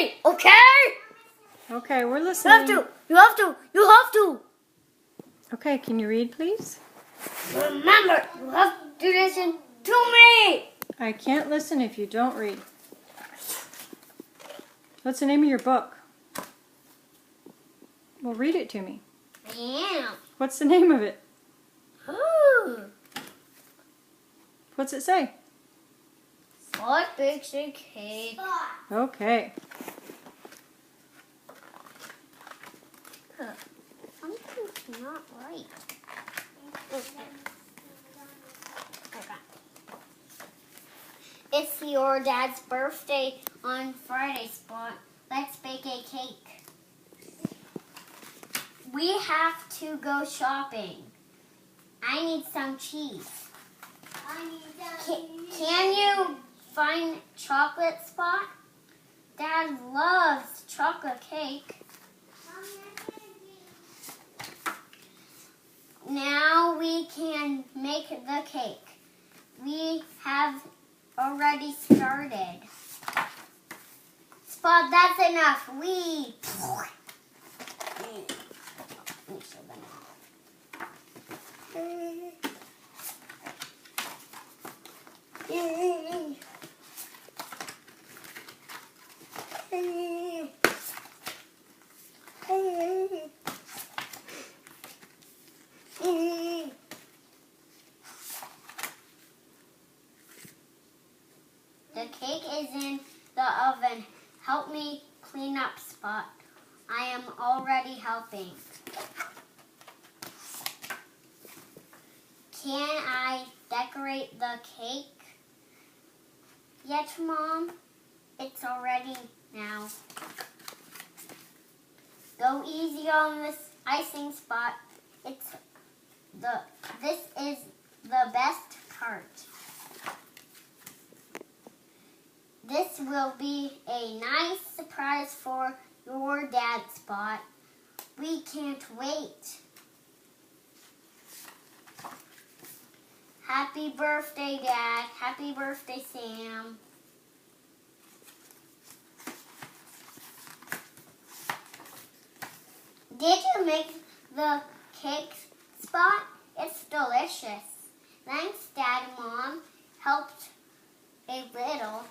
me, okay? Okay, we're You listening. have to. You have to. You have to. Okay, can you read, please? Remember, you have to listen to me. I can't listen if you don't read. What's the name of your book? Well, read it to me. Yeah. What's the name of it? Ooh. What's it say? Spot bakes a cake. Okay. Something's not right. Okay. It's your dad's birthday on Friday, Spot. Let's bake a cake. We have to go shopping. I need some cheese. Can you find chocolate, Spot? Dad loves chocolate cake. Now we can make the cake. We have already started. Spot, that's enough. We. The cake is in the oven. Help me clean up, Spot. I am already helping. Can I decorate the cake? Yes, Mom. It's already now. Go easy on this icing, Spot. This is the best part. This will be a nice surprise for your dad, Spot. We can't wait. Happy birthday, Dad. Happy birthday, Sam. Did you make the cake, Spot? It's delicious. Thanks, Dad and Mom. Helped a little.